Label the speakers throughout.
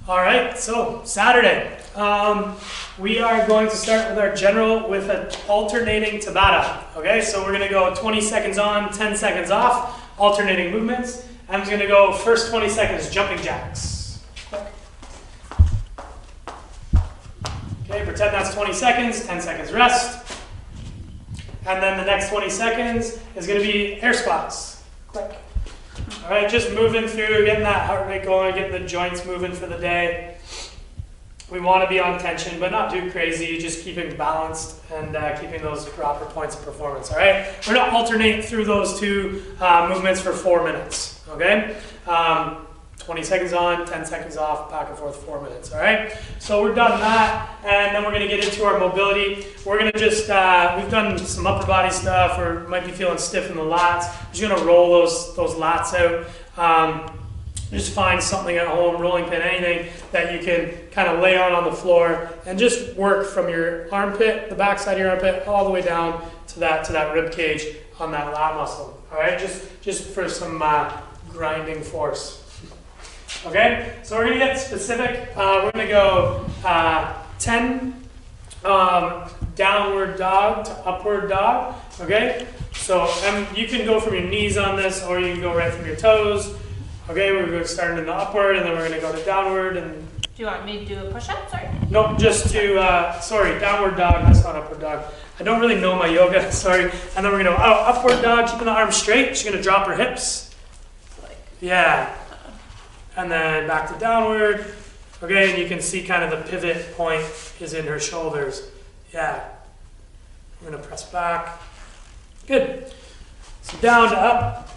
Speaker 1: All right, so Saturday. We are going to start with our general with an alternating Tabata. Okay, so we're going to go 20 seconds on, 10 seconds off, alternating movements. I'm going to go first 20 seconds jumping jacks. Okay, pretend that's 20 seconds, 10 seconds rest. And then the next 20 seconds is going to be air squats. Quick. All right, just moving through, getting that heart rate going, getting the joints moving for the day. We want to be on tension, but not too crazy, just keeping balanced and keeping those proper points of performance, all right? We're going to alternate through those two movements for 4 minutes, okay? 20 seconds on, 10 seconds off, back and forth, 4 minutes, all right? So we're done that, and then we're going to get into our mobility. We're going to just, we've done some upper body stuff, or might be feeling stiff in the lats. We're just going to roll those lats out. Just find something at home, rolling pin, anything that you can kind of lay on the floor and just work from your armpit, the back side of your armpit, all the way down to that rib cage on that lat muscle. All right, just for some grinding force. Okay, so we're gonna get specific. We're gonna go 10 downward dog to upward dog. Okay, so you can go from your knees on this, or you can go right from your toes. Okay, we're going to start in the upward, and then we're going to go to downward. And
Speaker 2: do you want me to do a push-up? Sorry.
Speaker 1: No, just to downward dog. That's not upward dog. I don't really know my yoga. Sorry. And then we're going to upward dog, keeping the arms straight. She's going to drop her hips. Yeah. And then back to downward. Okay, and you can see kind of the pivot point is in her shoulders. Yeah. We're going to press back. Good. So down to up.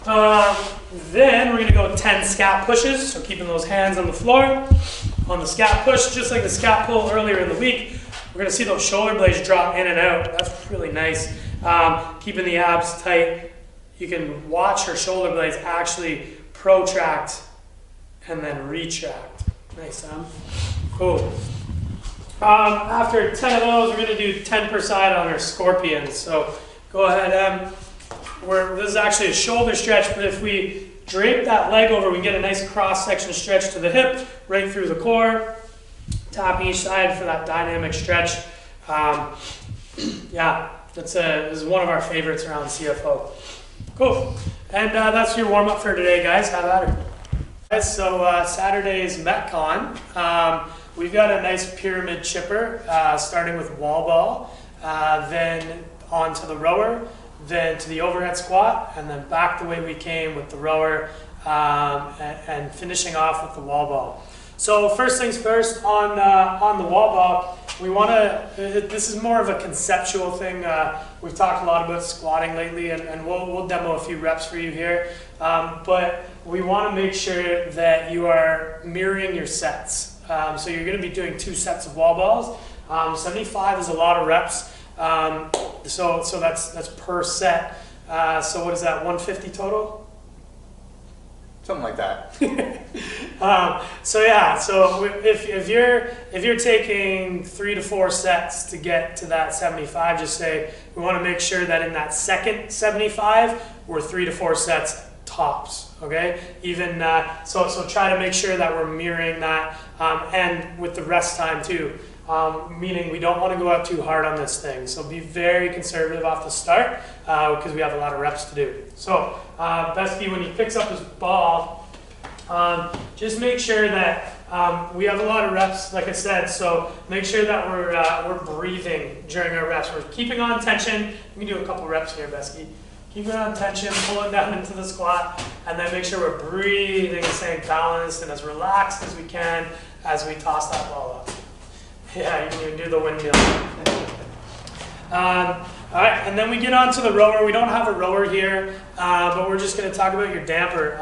Speaker 1: Then we're going to go 10 scap pushes, so keeping those hands on the floor. On the scap push, just like the scap pull earlier in the week, we're going to see those shoulder blades drop in and out. That's really nice. Keeping the abs tight. You can watch her shoulder blades actually protract and then retract. Nice, huh? Cool. After 10 of those, we're going to do 10 per side on our scorpions. So go ahead, this is actually a shoulder stretch, but if we drape that leg over, we get a nice cross-section stretch to the hip, right through the core, tapping each side for that dynamic stretch. Yeah, this is one of our favorites around CFO. Cool. And that's your warm-up for today, guys. Have at her. Guys, so Saturday's METCON. We've got a nice pyramid chipper, starting with wall ball, then onto the rower, then to the overhead squat, and then back the way we came with the rower, and finishing off with the wall ball. So first things first, on the wall ball, we want to, this is more of a conceptual thing. We've talked a lot about squatting lately, and we'll demo a few reps for you here. But we want to make sure that you are mirroring your sets. So you're going to be doing 2 sets of wall balls. 75 is a lot of reps. So that's per set. So what is that, 150 total?
Speaker 3: Something like that.
Speaker 1: So yeah, so if you're taking 3 to 4 sets to get to that 75, just say we want to make sure that in that second 75 we're 3 to 4 sets tops. Okay, even so try to make sure that we're mirroring that, and with the rest time too. Meaning we don't want to go out too hard on this thing. So be very conservative off the start, because we have a lot of reps to do. So Besky, when he picks up his ball, just make sure that we have a lot of reps, like I said, so make sure that we're breathing during our reps. We're keeping on tension. We can do a couple reps here, Besky. Keep it on tension, pull it down into the squat, and then make sure we're breathing and staying balanced and as relaxed as we can as we toss that ball up. Yeah, you can even do the windmill. All right, and then we get on to the rower. We don't have a rower here, but we're just going to talk about your damper.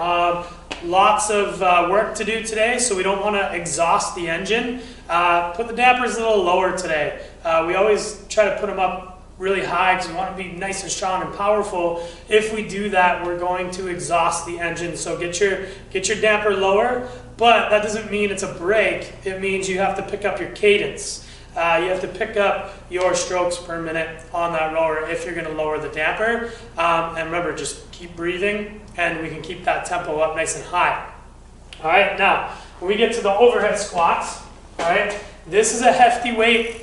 Speaker 1: Lots of work to do today, so we don't want to exhaust the engine. Put the dampers a little lower today. We always try to put them up really high because we want to be nice and strong and powerful. If we do that, we're going to exhaust the engine. So get your damper lower, but that doesn't mean it's a break. It means you have to pick up your cadence. You have to pick up your strokes per minute on that rower if you're going to lower the damper. And remember, just keep breathing, and we can keep that tempo up nice and high. All right, now when we get to the overhead squats, all right, this is a hefty weight.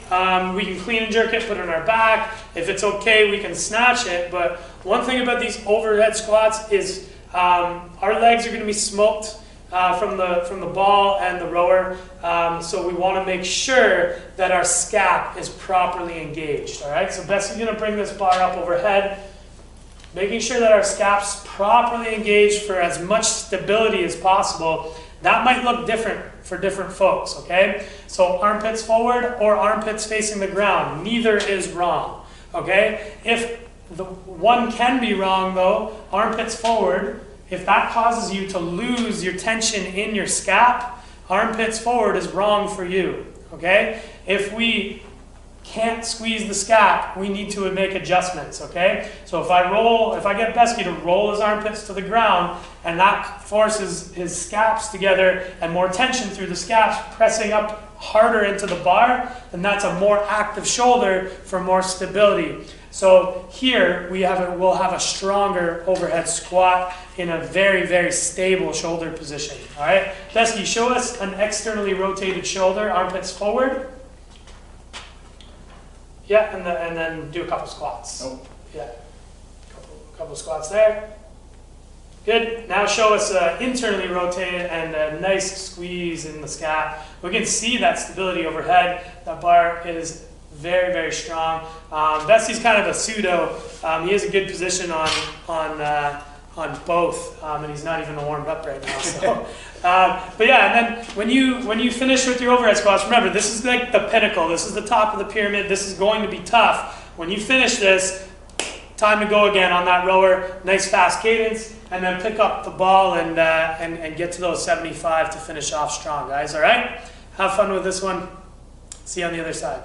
Speaker 1: We can clean and jerk it, put it on our back. If it's okay, we can snatch it. But one thing about these overhead squats is our legs are going to be smoked from the ball and the rower. So we want to make sure that our scap is properly engaged. All right, so Bessie's going to bring this bar up overhead, making sure that our scap's properly engaged for as much stability as possible. That might look different for different folks, okay? So armpits forward or armpits facing the ground, neither is wrong, okay? If the one can be wrong though, armpits forward, if that causes you to lose your tension in your scap, armpits forward is wrong for you, okay? If we can't squeeze the scap, we need to make adjustments, okay? So if I get Besky to roll his armpits to the ground, and that forces his scaps together and more tension through the scaps, pressing up harder into the bar, then that's a more active shoulder for more stability. So here we'll have a stronger overhead squat in a very, very stable shoulder position, all right? Besky, show us an externally rotated shoulder, armpits forward. Yeah, and then do a couple squats.
Speaker 3: Oh.
Speaker 1: Yeah, couple squats there. Good. Now show us internally rotated and a nice squeeze in the scap. We can see that stability overhead. That bar is very, very strong. Bessie's kind of a pseudo. He has a good position on both, and he's not even warmed up right now. So. But yeah, and then when you finish with your overhead squats, remember this is like the pinnacle. This is the top of the pyramid. This is going to be tough. When you finish this, time to go again on that rower. Nice fast cadence, and then pick up the ball and get to those 75 to finish off strong, guys. All right, have fun with this one. See you on the other side.